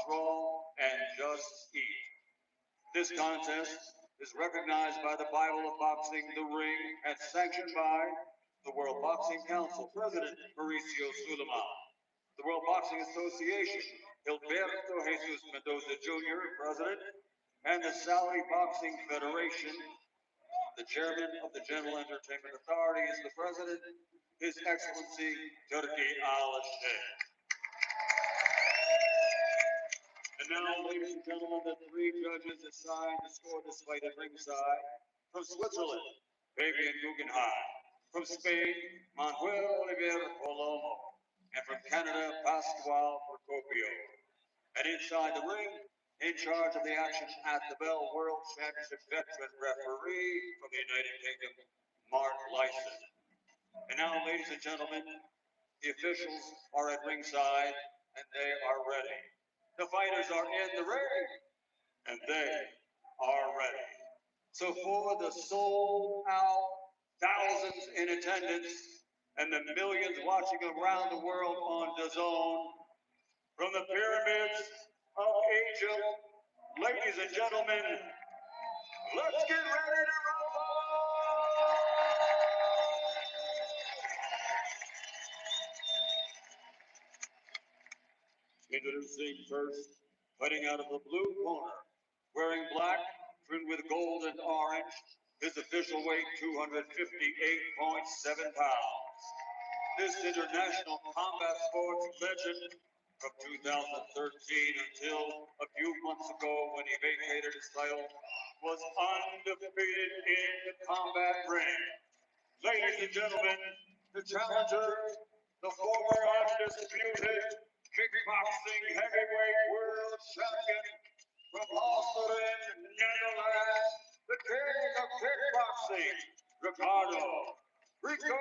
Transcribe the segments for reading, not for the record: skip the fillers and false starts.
raw, and just eat. This contest is recognized by the Bible of Boxing, the Ring, and sanctioned by the World Boxing Council President Mauricio Sulaiman, the World Boxing Association, Gilberto Jesus Mendoza Jr., President, and the Saudi Boxing Federation. The chairman of the General Entertainment Authority is the president, His Excellency Turki Al-Sheikh. And now, ladies and gentlemen, the three judges assigned to score this fight at ringside. From Switzerland, Fabian Guggenheim. From Spain, Manuel Oliver Palomo. And from Canada, Pascual Procopio. And inside the ring, in charge of the action at the Bell World Championship veteran referee from the United Kingdom, Mark Lyson. And now, ladies and gentlemen, the officials are at ringside and they are ready. The fighters are in the ring and they are ready. So for the sold out thousands in attendance and the millions watching around the world on DAZN, from the pyramids of Egypt, ladies and gentlemen, let's get ready to rumble! Introducing first, fighting out of the blue corner, wearing black, trimmed with gold and orange, his official weight 258.7 pounds. This international combat sports legend from 2013 until a few months ago when he vacated his title was undefeated in the combat ring. Ladies and gentlemen, the challenger, the former undisputed kickboxing heavyweight world champion from Amsterdam, Netherlands, the king of kickboxing, Ricardo Rico.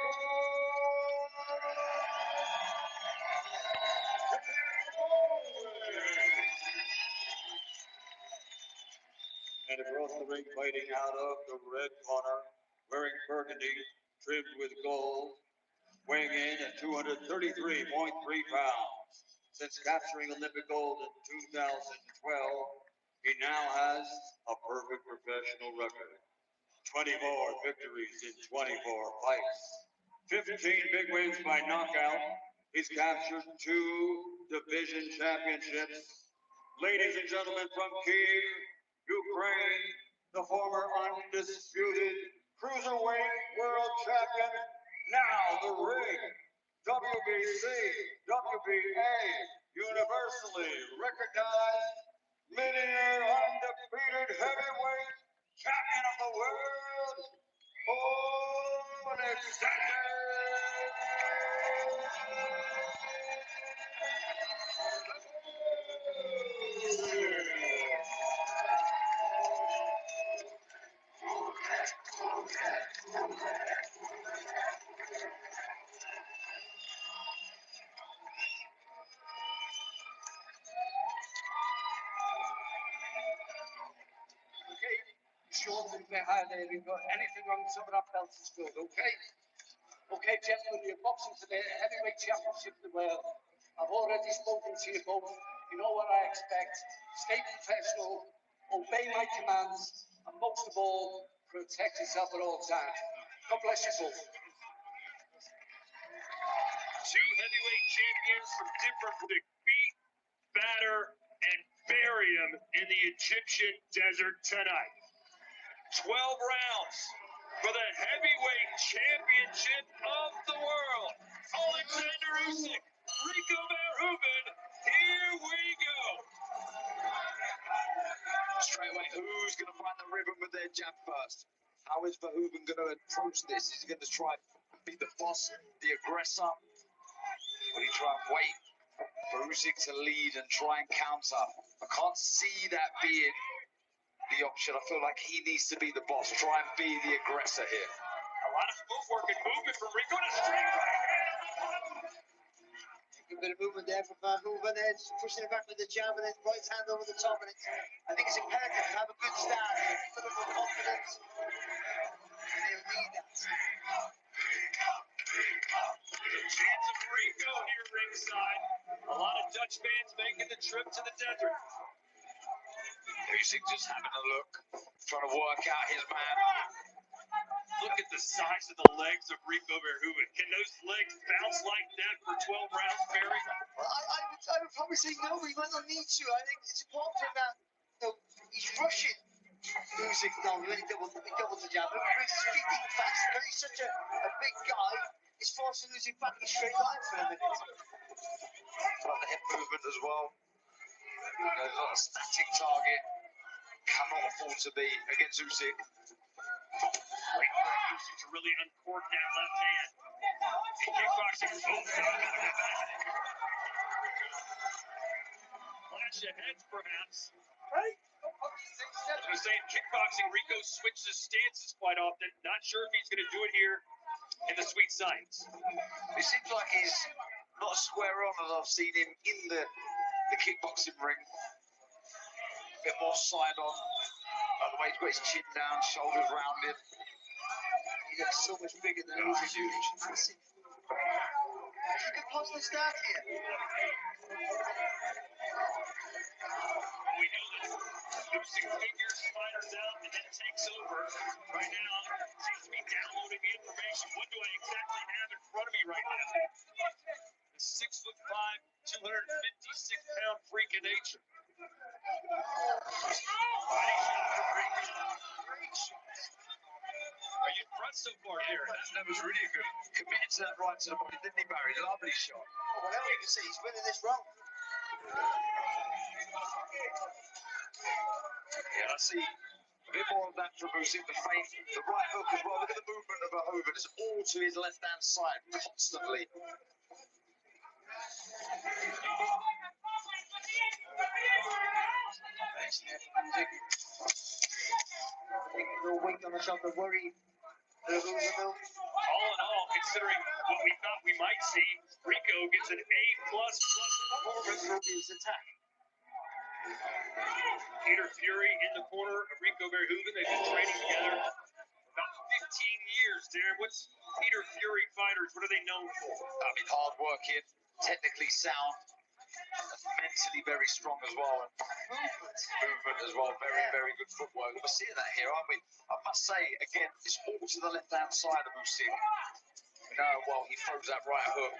And across the ring, fighting out of the red corner, wearing burgundy, trimmed with gold, weighing in at 233.3 pounds. Since capturing Olympic gold in 2012, he now has a perfect professional record. 24 victories in 24 fights. 15 big wins by knockout. He's captured 2 division championships. Ladies and gentlemen, from Kyiv, Ukraine, the former undisputed cruiserweight world champion, now the ring, WBC, WBA, universally recognized, linear undefeated heavyweight champion of the world, Alexander. Short and behind there, we've got anything wrong with some of our belts is good, okay? Okay, gentlemen, you're boxing for the heavyweight championship of the world. I've already spoken to you both. You know what I expect. Stay professional, obey my commands, and most of all, protect yourself at all times. God bless you both. Two heavyweight champions from different beat, batter, and bury him in the Egyptian desert tonight. 12 rounds for the heavyweight championship of the world. Alexander Usyk, Rico Verhoeven, here we go. Straight away, who's going to find the rhythm with their jab first? How is Verhoeven going to approach this? Is he going to try and be the boss, the aggressor? Will he try and wait for Usyk to lead and try and counter? I can't see that being the option. I feel like he needs to be the boss, try and be the aggressor here. A lot of footwork and movement from Rico to straight right hand. A bit of movement there from Verhoeven, then pushing it back with the jab and then right hand over the top. And I think it's imperative to have a good start, a little bit of confidence. And he'll need that. The chance of Rico here ringside. A lot of Dutch fans making the trip to the desert. Usyk just having a look, trying to work out his man. Look at the size of the legs of Rico Verhoeven. Can those legs bounce like that for 12 rounds, Barry? Well, I would probably say no, he might not need to. I think it's important for him that, you know, he's rushing Usyk down when he doubles the jab. It makes his feet even faster because he's such a big guy. He's forcing Usyk back in a straight line for a minute. Like the hip movement as well. You know, he's not a static target. Cannot afford to be against Usyk. Wait for Usyk to really uncork that left hand. In kickboxing, clash of heads, perhaps. I was going to say, in kickboxing, Rico switches stances quite often. Not sure if he's going to do it here in the sweet science. It seems like he's not square on as I've seen him in the kickboxing ring. A bit more side on. By the way, he's got his chin down, shoulders rounded. He looks so much bigger than Oh, Usyk. huge. It's a good positive start here. We know that Usyk figures fighters out and then takes over. Right now, seems to be downloading the information. What do I exactly have in front of me right now? The 6'5", 256-pound freak of nature. Body shot from Rico. Great shot. Are you impressed so far, Darren? That was really good. Committed to that right to the body, didn't he, Barry? Lovely shot. Oh, whatever you can say, he's winning this round. Yeah, I see a bit more of that from Usyk. The feint, the right hook as well. Look at the movement of Verhoeven. It's all to his left-hand side constantly. Nice there from Usyk. I think no weight on the shoulder worry. Verhoeven though. All in all, considering what we thought we might see, Rico gets an A++ performance. His attack. Peter Fury in the corner of Rico Verhoeven. They've been training together about 15 years, Darren. What's Peter Fury fighters? What are they known for? I mean, hard working, technically sound, mentally very strong as well. Movement as well, very, very good footwork. We're seeing that here, aren't we? I must say, again, it's all to the left-hand side of Usyk. You know, well, he throws that right hook.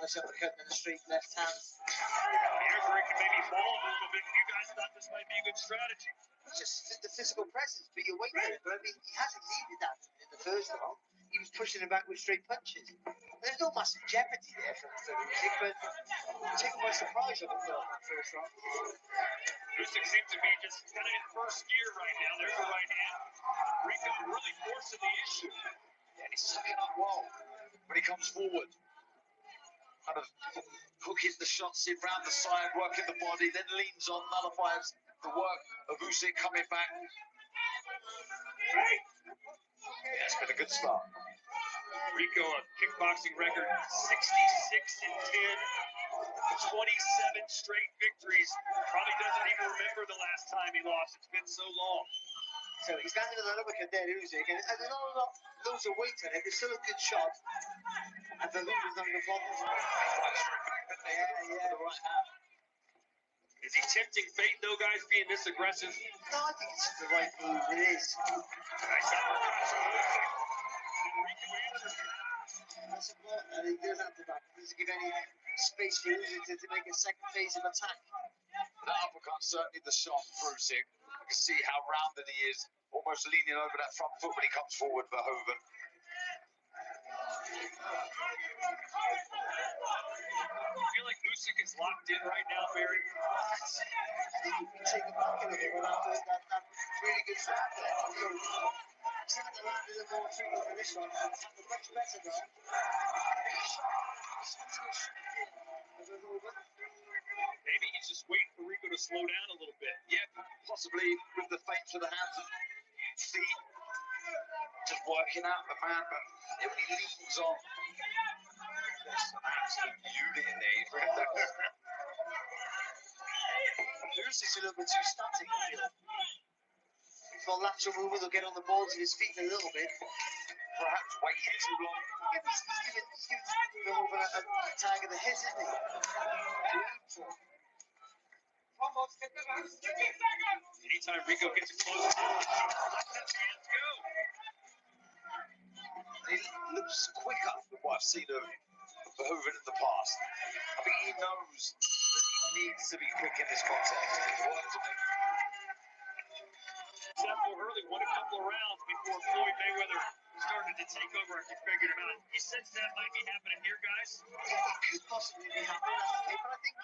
Nice uppercut in the straight left hand. Here's where he can maybe fall a little bit. You guys thought this might be a good strategy. It's just the physical presence, but you're waiting. But I mean, he hasn't needed that in the first round. He was pushing him back with straight punches. There's no massive jeopardy there for Usyk, but taken by surprise on the first round. Usyk seems to be just kind of in first gear right now. There's the right hand. Rico really forcing the issue. Yeah, and he's sucking up well when he comes forward. Kind of hooking the shots in round the side, working the body, then leans on, nullifies the work of Usyk coming back. Yeah, it's been a good start. Rico, a kickboxing record 66-10, 27 straight victories. Probably doesn't even remember the last time he lost. It's been so long. So he's landing with an uppercut there, Usyk, and there's not loads of weight on it. It's still a good shot. And Verhoeven's not going to bother. Yeah. The right hand. Is he tempting fate, though, guys, being this aggressive? No, I think it's the right move. It is. Nice uppercut from Usyk. Rico answers. That's important. And he doesn't have to back. He doesn't give any space for Usyk to make a second phase of attack. That uppercut certainly the shot for Usyk. You can see how rounded he is, almost leaning over that front foot when he comes forward, Verhoeven. I feel like Usyk is locked in right now, Barry. I think he can take him back a little bit after that really good start there. He's had to land a little more treatment for this one. It's much better though. Maybe he's just waiting for Rico to slow down a little bit. Yeah, possibly with the feints of the hands and feet, just working out the man, but when he leans on, there's an absolute unit in there. He's really Usyk's a little bit too static, I feel. For lateral movement, he'll get on the balls of his feet a little bit. perhaps waiting too long. Yeah, but he's giving Verhoeven a tag of the hit, isn't he? To aim for. Anytime Rico gets it close, let that chance go. He looks quicker than what I've seen of Verhoeven in the past. I think he knows that he needs to be quick in this contest. He's worked on it. Temple Hurley won a couple of rounds before Floyd Mayweather started to take over after figured him out. You sense that might be happening here, guys? It could possibly be happening, but I think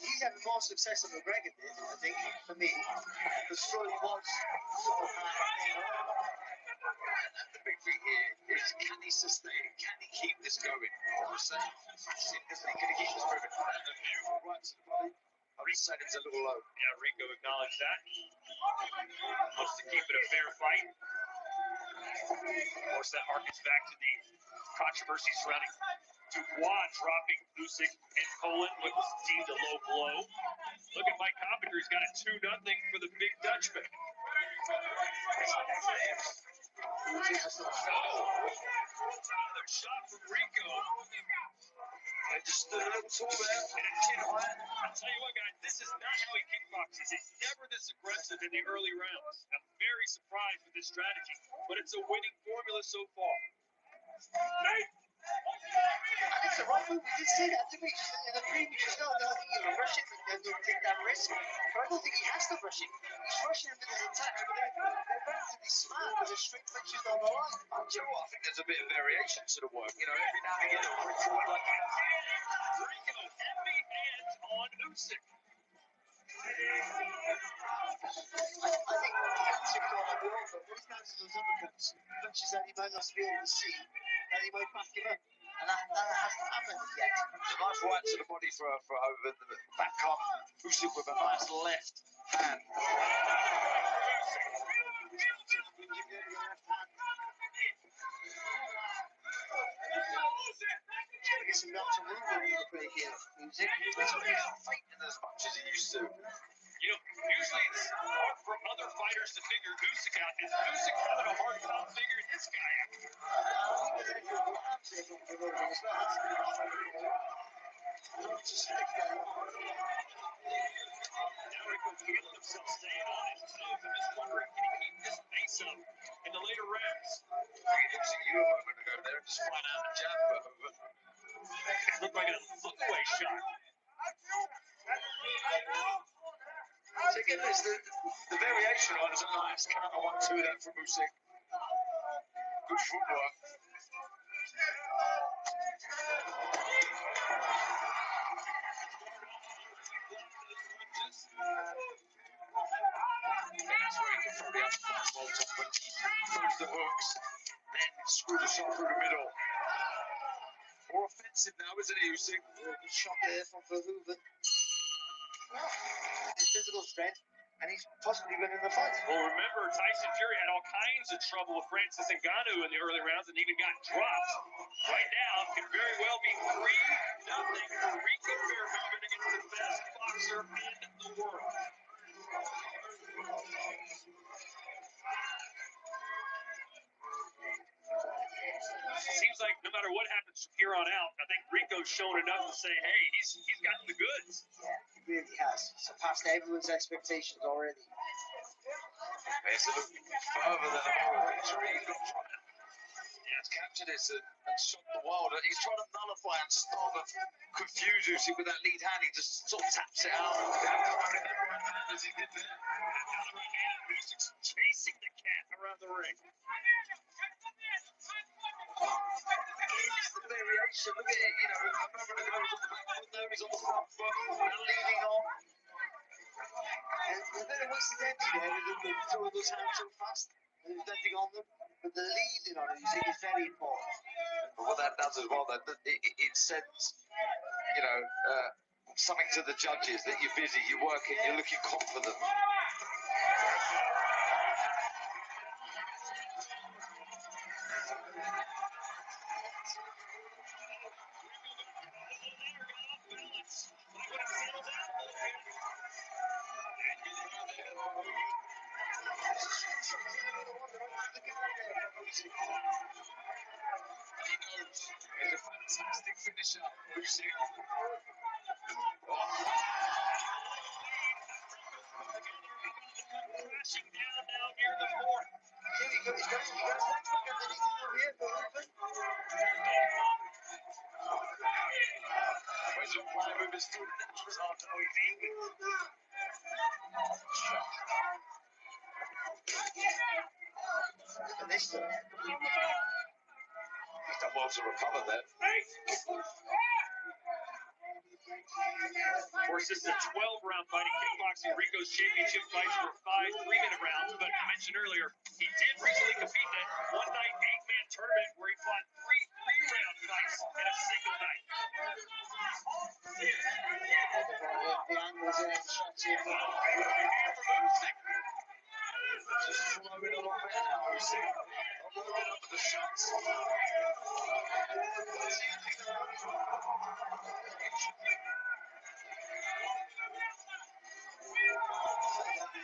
he's having more success than McGregor did, I think, for me. Because Floyd was sort of The big thing here is, can he sustain it? Can he keep this going? Obviously, isn't he? Can he keep this moving? Right to the body. I'm just saying it's a little low. Yeah, Rico acknowledged that. Wants to keep it a fair fight. Of course, that harkens back to the controversy surrounding Dubois dropping Usyk and Poland, what was deemed a low blow. Look at Mike Coppinger, he's got a 2-0 for the big Dutchman. Another shot from Rico. They just stood a little tall there in a chin height. I'll tell you what, guys, this is not how he kickboxes. He's never this aggressive in the early rounds. I'm very surprised with this strategy, but it's a winning formula so far. And it's the right move. We did see that, didn't we? Just in the previous round, I think he'll rush it and don't take that risk. But I don't think he has to rush it. He's rushing him in his attacks, but they're relatively smart because they're straight punches down the line. Do you know what? I think there's a bit of variation to the work. You know, every now and again, it'll bring forward like that. Rico, heavy hands on Usyk. I think Usyk got on the over. Those kinds of those uppercuts, punches that he might not be able to see, that he might back him up. And that hasn't happened yet. It's a nice right to the body for Verhoeven. The back up. Usyk with a nice left hand. Get some knots and move over the play here. Music. He's not fighting as much as he used to. You know, usually it's hard for other fighters to figure Usyk out. Is Usyk having a hard time figuring this guy out? Now Rico feeling himself staying on his toes. I'm just wondering, can he keep this pace up in the later rounds? He looks at you a moment ago there and just find out a jab, Verhoeven. It looked like a look-away shot. So again, there's the variation on is a nice counter 1-2 there from Usyk. Good footwork. And that's where he can throw the uppercut well top when he throws the hooks, then screw the shot through the middle. More offensive now, isn't he, Usyk? Good shot there from Verhoeven. His physical strength, and he's possibly winning the fight. Well, remember, Tyson Fury had all kinds of trouble with Francis Ngannou in the early rounds and even got dropped. Right now, could very well be 3-0 for Rico Verhoeven against the best boxer in the world. Seems like no matter what happens from here on out, I think Rico's shown enough to say, hey, he's got the goods. He really has. Surpassed everyone's expectations already. It's a look further than a moral victory. He's got to try and capture this and shock the world. He's trying to nullify and stop and confuse Usyk with that lead hand. He just sort of taps it out. As he did there. Usyk's chasing the cat around the ring. It's the variation. Look at it, you know, a moment ago he's on the back foot, now he's on the front foot, and leaning on. And a bit of wasted energy there with throwing those hands so fast. And there's nothing on them. But the leaning on it, you see, is very important. But what that does as well, that it sends, you know, something to the judges that you're busy, you're working, you're looking confident. Usyk. Crashing down now near the fourth. Yeah, he's got his legs back underneath him over here, but open. Where's your fly movers through the natural art? Oh, he's eating. Look at this though. He's done well to recover there. Of course, this is a 12-round fight in kickboxing. Rico's championship fights were 5 3-minute rounds, but I mentioned earlier, he did recently compete in that one-night 8-man tournament where he fought 3 3-round fights in a single night. The angles there, the shots here. Just flowing a lot better now, Usyk. Loading up with the shots.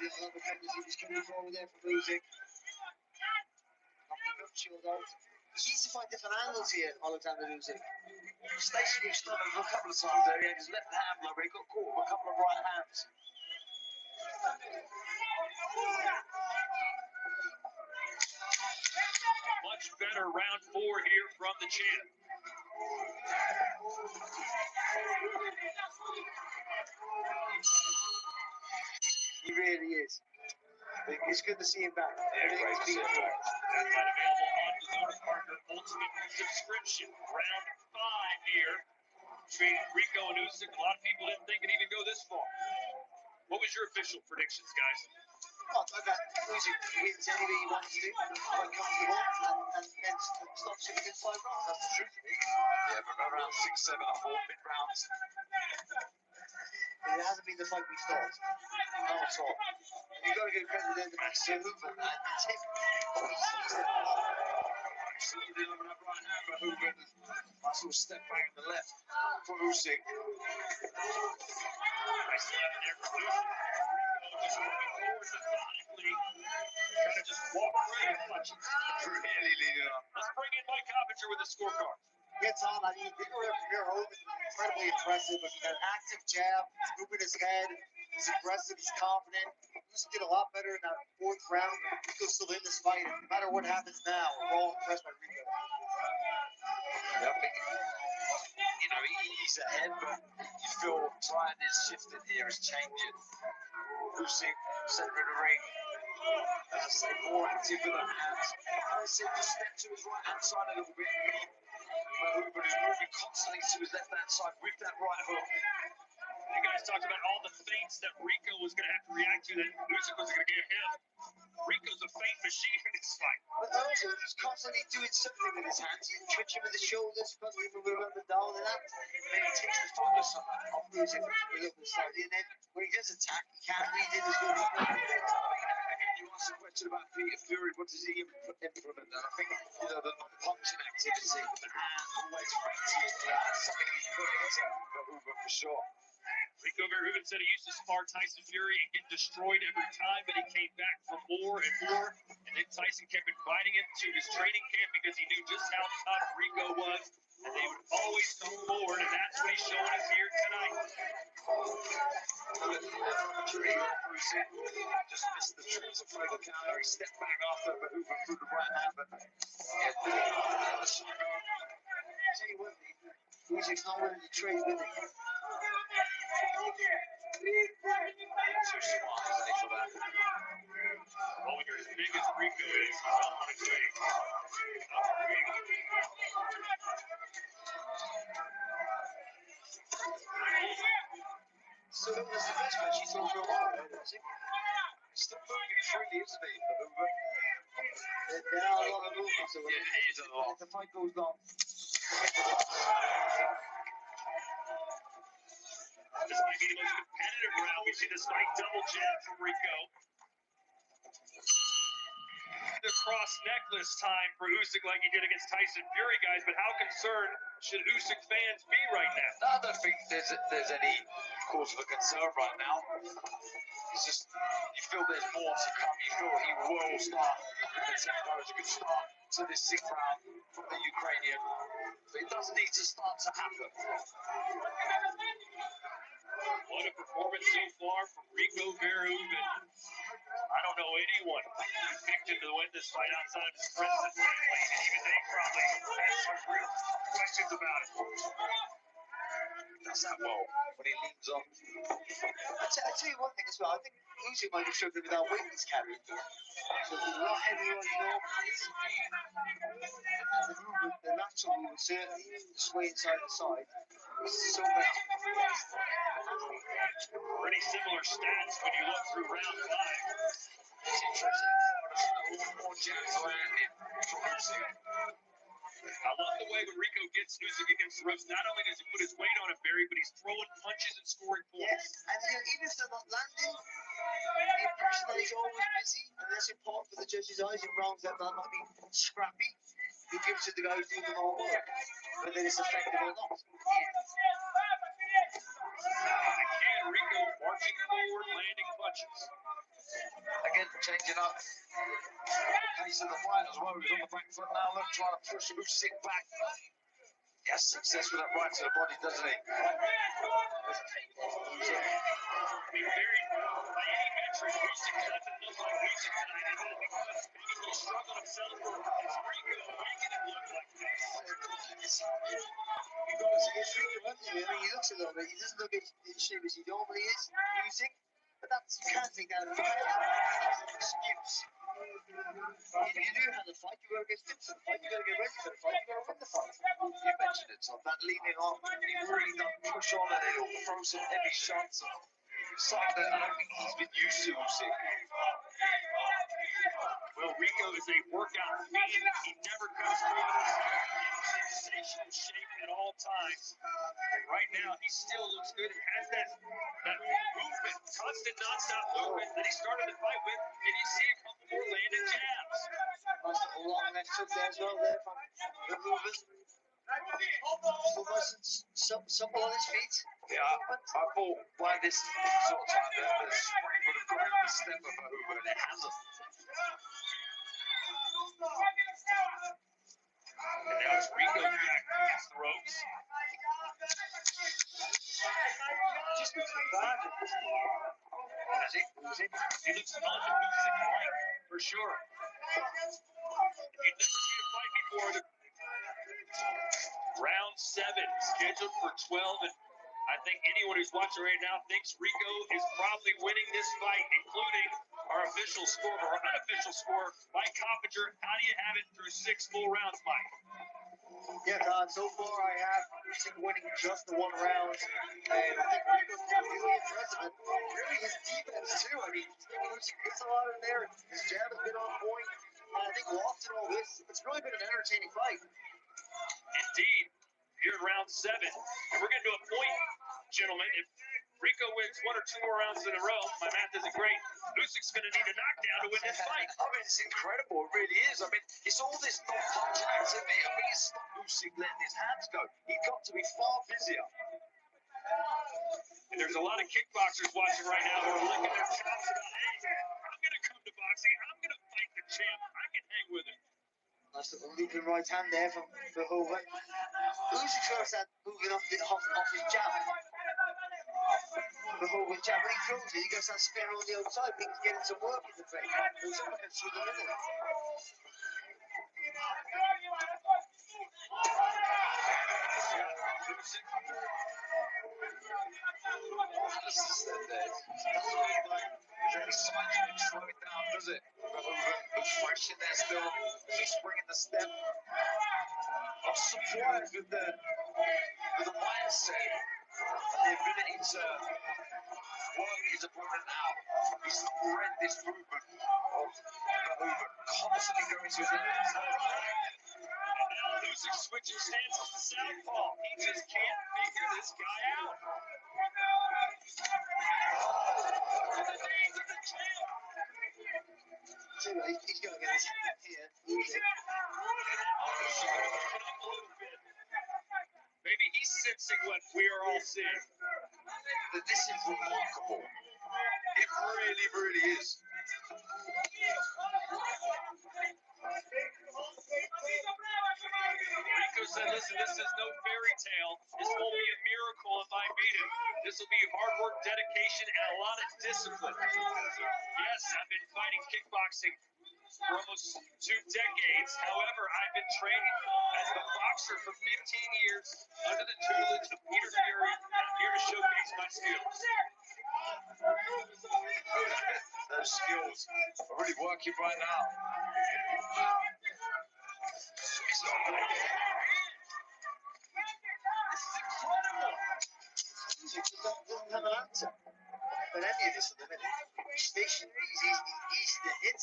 He was coming forward there for Usyk. Knocking up, shield out. He needs to find different angles here, Alexander Usyk. Stationary started a couple of times there. He had his left hand low, but he got caught with a couple of right hands. Much better round 4 here from the champ. He really is. It's good to see him back. Great to see him back. That fight available on the Zona Partner Ultimate subscription. Round 5 here. Between Rico and Usyk. A lot of people didn't think it'd even go this far. What was your official predictions, guys? Oh, I bet Usyk wins any way he wants to, quite comfortable, and then stops him within 5 rounds. That's the truth. Yeah, but around 6, 7, or 4 mid rounds. But it hasn't been the fight we thought. Not at all. And you've got to give credit to the match to movement and it's him. Absolutely loving that right hand for Hooven. Nice little step back in the left for Usyk. Nice left there for Usyk. Just moving forward methodically. Kind of just walk right and punch it. Really leading up. Let's bring in Mike Coppinger with the scorecard. Gets on, I mean, Pierre Hogan, incredibly impressive. But an active jab, he's moving his head, he's aggressive, he's confident. Usyk did a lot better in that 4th round. Rico's still in this fight, and no matter what happens now, we're all impressed by Rico. Yeah, I think, you know, he's ahead, but you feel time is shifting here, is changing. Usyk, center of the ring. As I say, more active with the hands. I said, just step to his right hand side a little bit. Hooven is moving constantly to his left hand side with that right hook. You guys talked about all the feints that Rico was going to have to react to that Usyk was going to give him. Rico's a feint machine in this fight. But also, he's constantly doing something with his hands. He's twitching with the shoulders, constantly moving up and down, and that maybe takes the focus off Usyk a little bit slightly. And then when he does attack, he can't read it as good as You asked a question about Peter Fury, what does he implement? And I think, you know, the non-punching activity with the hands, always feinting, that's something he's put into Hooven for sure. Rico Verhoeven said he used to spar Tyson Fury and get destroyed every time, but he came back for more and more. And then Tyson kept inviting him to his training camp because he knew just how tough Rico was. And they would always come forward, and that's what he's showing us here tonight. Just missed the trip to throw the counter. He stepped back after Verhoeven threw the right hand, but tell you what, Usyk's not willing to trade with him. too smart, isn't he, for that? Well, when you're as big as Rico is, you don't want to trade. So that was the best match he's done for a while, was it? He's still moving freely, isn't he, Verhoeven? There are a lot of movements. So Yeah, he is a lot. if the fight goes on, This might be the most competitive round we've seen this fight. Double jab from Rico. The cross necklace time for Usyk like he did against Tyson Fury, guys. But how concerned should Usyk fans be right now? I don't think there's any cause for concern right now. It's just, you feel there's more to come. You feel he will start with the tempo. It's a good start to this 6th round from the Ukrainian. But it does need to start to happen. What a performance so far from Rico Verhoeven. I don't know anyone who picked him to win this fight outside of his friends and family. And even they probably had some real questions about it. Does that well when he leans on. I'll tell you one thing as well. I think Usyk might be struggling with our weight he's carrying. So he's a lot heavier on his arm. The movement, the natural movement, certainly, the sway inside the side. It's so much. Pretty similar stats when you look through round 5. It's interesting. More jabs land in from Usyk. I love the way when Rico gets Usyk against the ropes. Not only does he put his weight on him, Barry, but he's throwing punches and scoring points. Yes, and even if they're not landing, the impression that he's always busy, and that's important for the judges' eyes in rounds that might be scrappy. He gives it to the guy who's doing the hard work, whether it's effective or not. Again, Rico marching forward, landing punches. Again, changing up the pace of the fight as well. He's on the back foot now, look, trying to push Usyk back. He has success with that right to the body, doesn't he? I mean, Barry, by any metric, Usyk doesn't look like Usyk tonight. Is it because maybe he struggled himself, or is Rico making it look like this? It's Rico, isn't he? I mean, he looks a little bit. He doesn't look as shape as he normally is, Usyk. But that's, you can't take that as an excuse. If you knew how to fight, you got to get fit for the fight. You got to get ready for the fight. You got to win the fight. You mentioned it, Tom. That leaning on, he really does push on and he'll throw some heavy shots. Something that I don't think he's been used to, Usyk. Well, Rico is a workout fiend. He never comes through. He's in sensational shape at all times. And right now, he still looks good. He has that movement, constant, nonstop movement that he started the fight with. And you see a couple more landed jabs. Nice little long next hook there as well there from the movement. Still nice and supple on his feet. Yeah, I thought by this sort of time that the spring would have got him the step of Verhoeven, and it hasn't. And now it's Rico back against the ropes. Just looks lethargic. Does he? He looks non-Usyk-like, for sure. If you've never seen a fight before, round 7, scheduled for 12, and I think anyone who's watching right now thinks Rico is probably winning this fight, including our official score, or our unofficial score, Mike Coppinger. How do you have it through 6 full rounds, Mike? Yeah, Don, so far I have Usyk winning just the 1 round. And I think Rico's been really impressive. And really his defense, too. I mean, Usyk gets a lot in there. His jab has been on point. And I think watching all this, it's really been an entertaining fight. Indeed. Here in round 7. And we're getting to a point, gentlemen. If Rico wins 1 or 2 more rounds in a row, my math isn't great, Usyk's going to need a knockdown to win this fight. I mean, it's incredible. It really is. I mean, it's all this non-punch activity. I mean, it's not Usyk letting his hands go. He's got to be far busier. And there's a lot of kickboxers watching right now who are licking their chops about, hey, I'm going to come to boxing. I'm going to fight the champ. I can hang with him. Nice little leaping right hand there from Verhoeven. Usyk first had moving off his jab. Verhoeven jab, when he throws it, he gets that spin on the outside, things getting some work in the face. Usyk gets through the middle. Slow it down, does it? Looks fresh in there still. Just bringing the step. I'm surprised with the mindset and the ability to work his opponent out. He's not read this movement of Verhoeven constantly going to his limits. And now Usyk switching stances to southpaw. He just can't figure this guy out. So he's going to get his here. Usyk. Maybe he's sensing what we are all seeing. That this is remarkable. It really, really is. Rico's said, listen, this is no fairy tale. This won't be a miracle if I beat him. This will be hard work, dedication, and a lot of discipline. Yes, I've been fighting kickboxing for almost 2 decades. However, I've been training as a boxer for 15 years under the tutelage of Peter Fury. I'm here to showcase my skills. Those skills are really working right now. It's not like this is incredible. Usyk doesn't have an answer for any of this at the minute. He's stationary, he's easy to hit.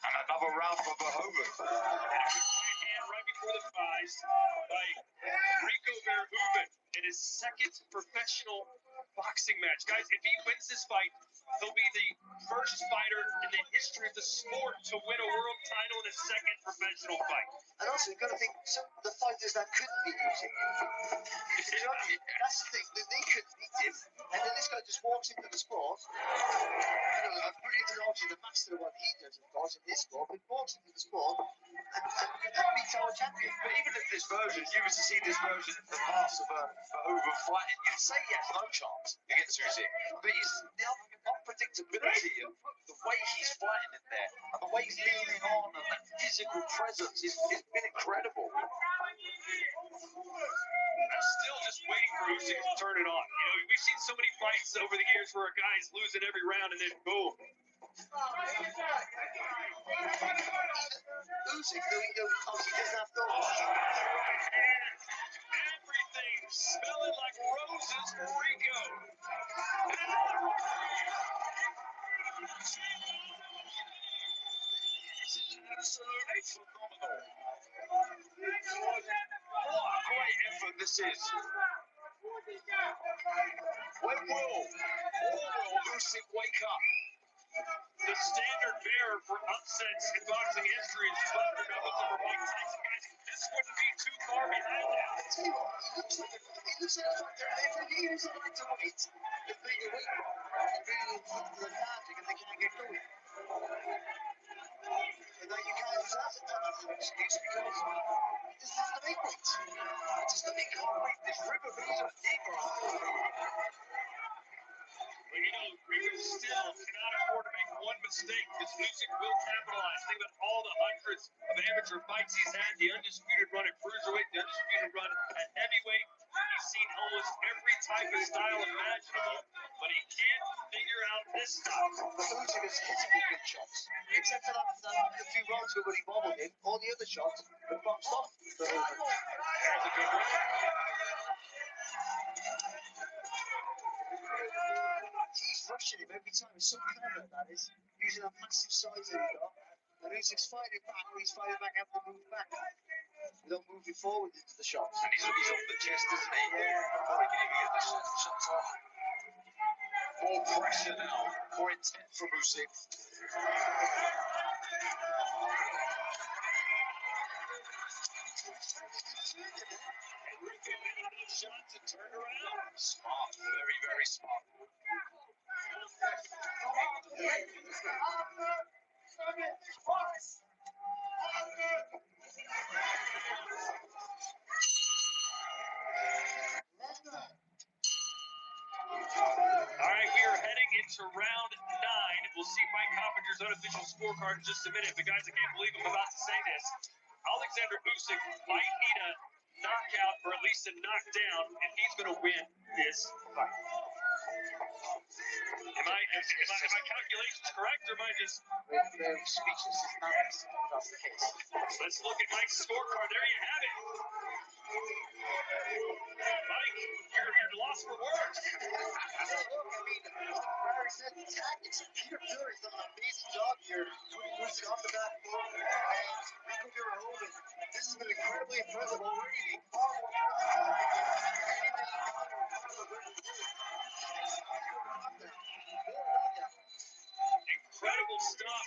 And another round for Verhoeven. And a good right hand right before the thighs by Rico Verhoeven in his second professional boxing match. Guys, if he wins this fight, he'll be the first fighter in the history of the sport to win a world title in a second professional fight. And also, you've got to think, some of the fighters that couldn't beat Usyk. You know what I mean? That's the thing, they couldn't beat him. And then this guy just walks into the sport. You know, a brilliant analogy, the master of what he does, of course, in this sport, but walks into the sport and beats our champion. But even if this version, you were to see this version in the past of Verhoeven fighting, you'd say he has no chance against Usyk. But the unpredictability of the way he's fighting in there, and the way he's leaning on, and that physical presence, it's been incredible. I'm still just waiting for Usyk to turn it on. You know, we've seen so many fights over the years where a guy's losing every round and then boom. Usyk, though he obviously doesn't have those. Everything smelling like roses for Rico. This is absolutely phenomenal. What a great effort this is. When will Usyk wake up? The standard bearer for upsets in boxing history is Buster Douglas over Mike Tyson. Guys, this wouldn't be too far behind that. I tell you what, he looks like a fighter. Every year he's like to wait. They're big away from him. They're really lethargic and they can't get going. And now you can't use that as an excuse because this is the big weight. Just let me can't wait. This river is deeper. But you know, Rico still cannot afford to make one mistake because Usyk will capitalize. Think about all the hundreds of amateur fights he's had, the undisputed run at cruiserweight, the undisputed run at heavyweight. He's seen almost every type of style imaginable, but he can't figure out this style. But Usyk is hitting with good shots. Except for that few rounds ago when he wobbled in, all the other shots were boxed off. There's a good one. He's rushing him every time. It's so clever, that is. Using that massive size that he got. And Usyk's fighting back, but he's fighting back having to move back. Without moving forward into the shots. And he's off the chest, isn't he? Before he can even get the shots off. More pressure now. More intent from Usyk. Rico made another shot to turn around. Smart. Very, very smart. All right, we are heading into round 9. We'll see Mike Coppinger's unofficial scorecard in just a minute. But guys, I can't believe I'm about to say this. Alexander Usyk might need a knockout or at least a knockdown if he's going to win this fight. Am my calculations correct, or am I just? They're speechless as numbers. That's the case. Let's look at Mike's scorecard. There you have it. Mike, you're lost for words. Look, I mean, Barry said the tactics. Peter Fury's done an amazing job here. Putting Usyk off the back foot. And Rico Verhoeven. This has been incredibly impressive already. Far more impressive than anything Incredible stuff.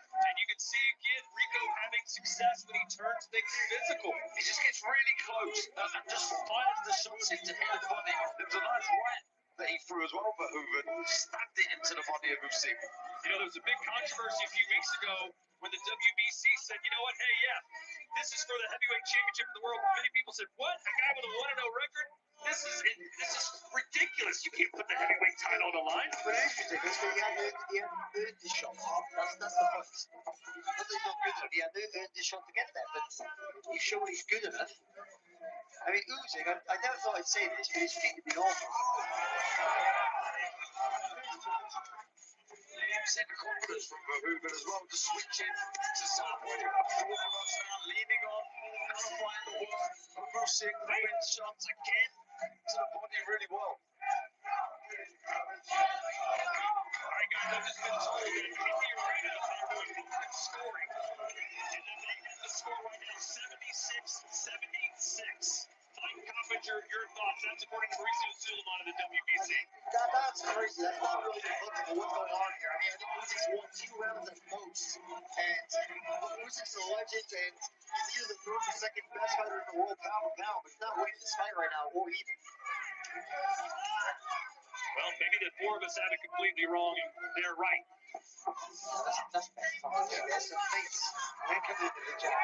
And you can see again Rico having success when he turns things physical. He just gets really close and just fires the shots into his body. There was a nice right that he threw as well, Verhoeven stabbed it into the body of Usyk. You know, there was a big controversy a few weeks ago when the WBC said, you know what, hey, yeah, this is for the heavyweight championship of the world. Many people said, what? A guy with a 1-0 record? This is ridiculous. You can't put the heavyweight title on the line. But it is ridiculous, but he hadn't earned the shot. That's the point. Not that he's not good enough, he hadn't earned the shot to get there, but he's shown he's good enough. I mean, Usyk, I never thought I'd say this, but his feet have been awful. You've seen the confidence from Verhoeven as well, just switching to somebody orthodox now, leaning on, nullifying the work of Usyk, wins shots again to the body really well. All right, guys, I've just been told that in the arena they're doing movement scoring. And then they have the score right now, 76-76. Mike Coppinger, your thoughts? That's according to Mauricio Sulaiman of the WBC. That's crazy. That's not really reflective of what's going on here. I mean, I think Usyk's won 2 rounds at most, and Usyk's a legend, and he's either the first or second best fighter in the world pound for pound, but he's not winning this fight right now, or even. Well, maybe the four of us have it completely wrong, and they're right. That's some face. Man coming into the jab.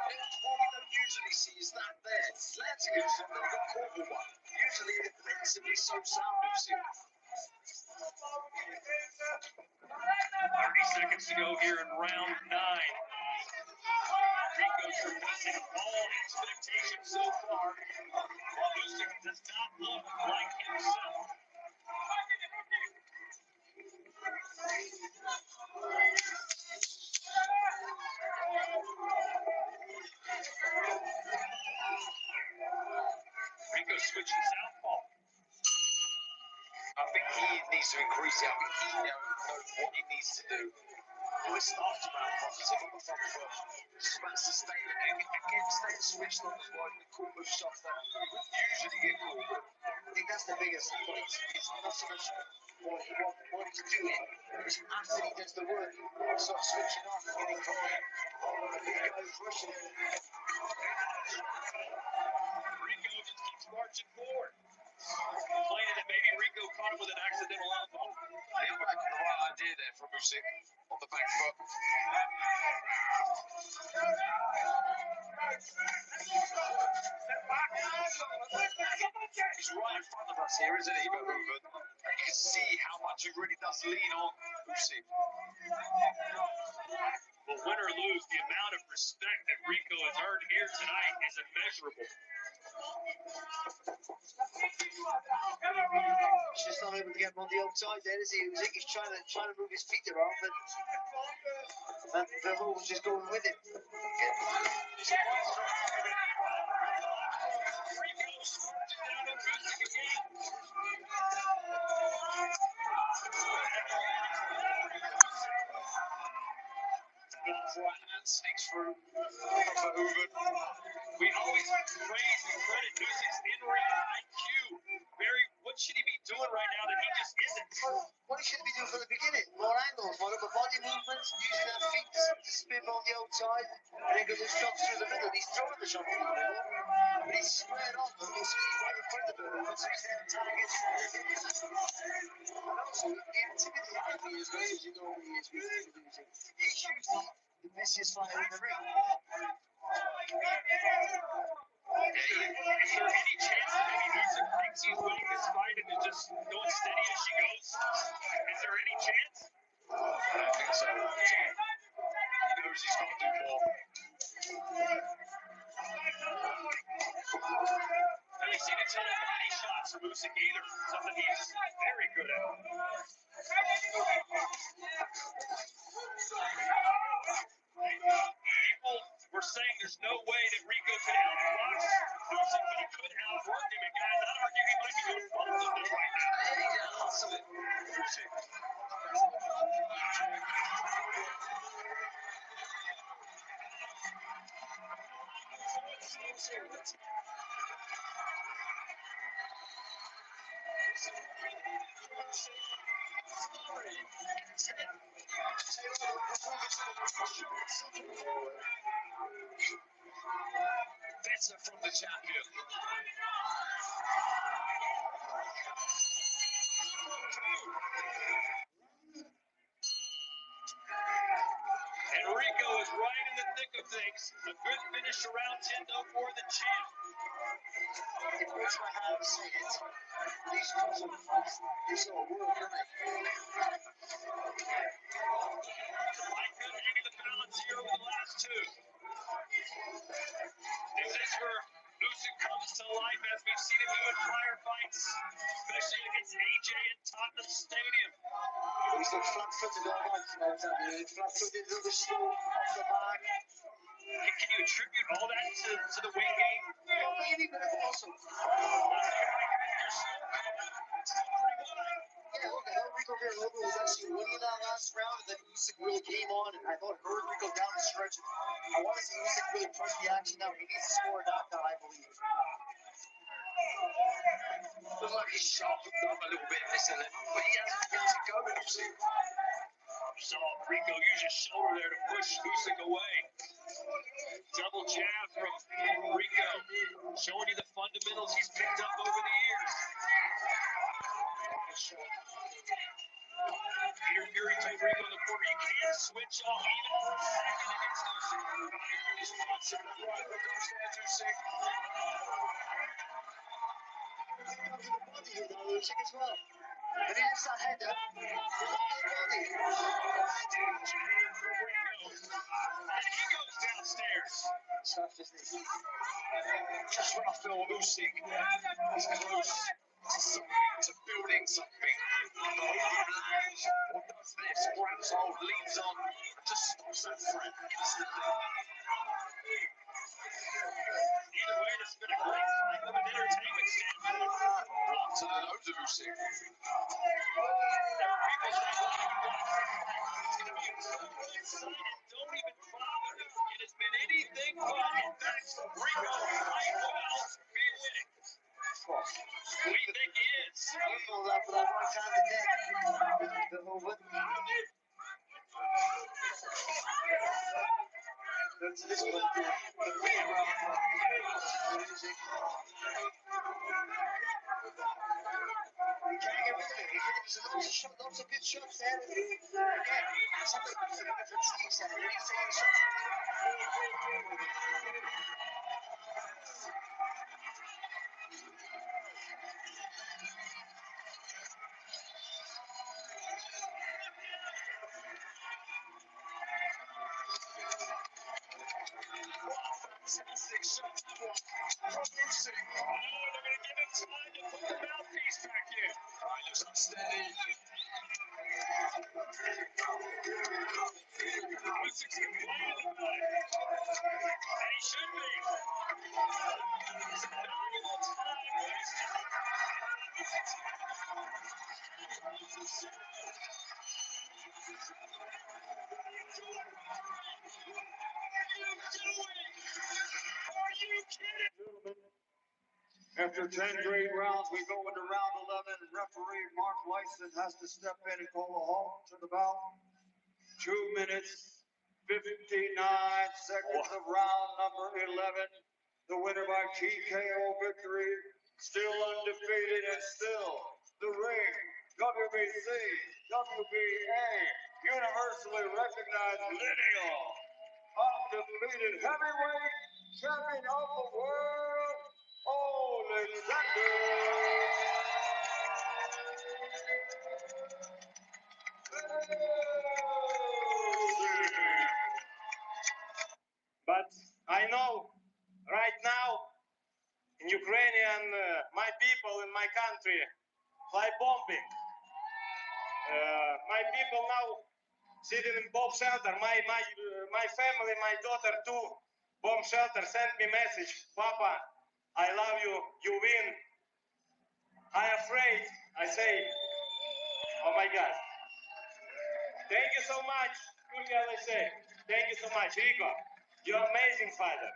What we don't usually see is that there. Slanting him, so they've got corporal one. Usually defensively so sound, Usyk. 30 seconds to go here in round 9. Rico surpassing all expectations so far. Usyk does not look like himself. Rico switching southpaw. I think he needs to increase it. I think he knows what he needs to do. Listen after round positive on the front foot. Just about sustaining it. Again, staying switched on as well. The cool move shots that usually get called. I think that's the biggest point. It's not so much what he's doing, it's after he does the work, he starts switching off and getting from there. The guy's rushing him. Rico just keeps marching forward. Complaining that maybe Rico caught him with an accidental elbow. They have got the right idea there from Usyk on the back foot. He's right in front of us here, isn't he, Verhoeven? And you can see how much he really does lean on Usyk. Well, win or lose, the amount of respect that Rico has earned here tonight is immeasurable. He's just not able to get him on the outside there, is he? He's trying to move his feet around, but Verhoeven's just going with it. Right hand sneaks through Verhoeven. We always praise and credit Usyk's in-ring IQ. Barry, what should he be doing right now that he just isn't? What he should be doing from the beginning, more angles, more upper body movements, using that feet to spin on the outside, and then get his shots through the middle. He's throwing the shot through the middle, but he's squared on them, so he's right in front of him, so he's then targets. And also, the activity hardly as much as you normally is with Usyk. He's usually the busiest fighter in the ring. Is there any chance that maybe Usyk thinks he's winning this fight and is just going steady as she goes? Is there any chance? I don't think so. He knows he's got to do more. I haven't seen a ton of body shots from Usyk either. Something he's very good at. People were saying there's no way that Rico could outbox Usyk, but he could outwork him. And guys, I'd argue he might be doing both of them right now. Usyk. Better from the champion. A good finish to round 10, though, for the champ. It breaks my heart to say it. These puzzle fights, they're so world hurting. I couldn't hang the balance here over the last two. If this were Usyk comes to life as we've seen him do in prior fights, especially against AJ in Tottenham Stadium. He's looked flat-footed all night tonight, hasn't he? Flat-footed, another slow off the mark. Can you attribute all that to the weight gain? Well, maybe, but also, yeah, look, I thought Rico Verhoeven was actually winning that last round, and then Usyk really came on, and I thought hurt Rico down the stretch. I want to see Usyk really push the action now. He needs to score a knockout, I believe. Looks like he's sharpened up a little bit in this 11, but he hasn't got to go, Usyk. Saw Rico use his shoulder there to push Usyk away. Double jab from Rico, showing you the fundamentals he's picked up over the years. Peter Fury told Rico in the corner, you can't switch off even for a second against Usyk. He's punching the right hook upstairs, Usyk. Comes to the body here, though, Usyk as well. But he lifts that head up. Look at his body. And he goes downstairs. Tough, isn't he? Just when I feel Usyk is close to building something, but he lands or does this, grabs hold, leans on, and just stops that threat instantly. Either way, this has been a great fight from an entertainment standpoint. Right to the nose of Usyk. There were people saying, well, even watch this fight. It's going to be so one-sided. Don't even bother. It has been anything but. In fact, Rico might well be winning. We think he is. You know that for that right hand of neck. Verhoeven. That's this one. The way around for Usyk. He can't get rid of it. There's lots of good shots there. Again, something different Steve said. When he's taking shots. Fantastic shot to block from Usyk. Oh, they're going to give him time to put the mouthpiece back in. He looks unsteady. Usyk's complaining about it. And he should be. It's a valuable time wasted. Are you kidding? After 10 great rounds, we go into round 11. Referee Mark Lyson has to step in and call a halt to the bout. 2 minutes, 59 seconds of round number 11. The winner by TKO victory, still undefeated and still the ring WBC, WBA, universally recognized lineal, undefeated heavyweight champion of the world, Alexander. But I know right now in Ukrainian, my people in my country fly bombing. My people now sitting in bomb shelter. My family, my daughter too, bomb shelter sent me message. Papa, I love you. You win. I afraid. I say, oh my God. Thank you so much. I say, thank you so much, Rico. You're amazing father.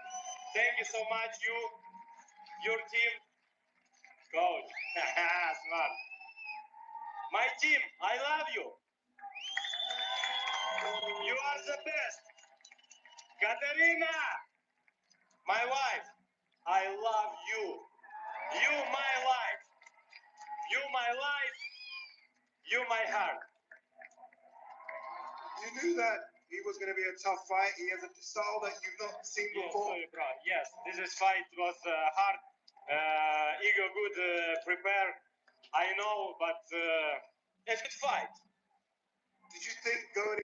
Thank you so much. You, your team, coach. Smart. My team, I love you. You are the best. Katerina, my wife, I love you. You my life. You my life. You my heart. You knew that It was going to be a tough fight. He has a style that you've not seen Yes, before. sorry, bro. Yes, this is fight was hard. Ego good prepare. I know, but it's good fight. Did you think going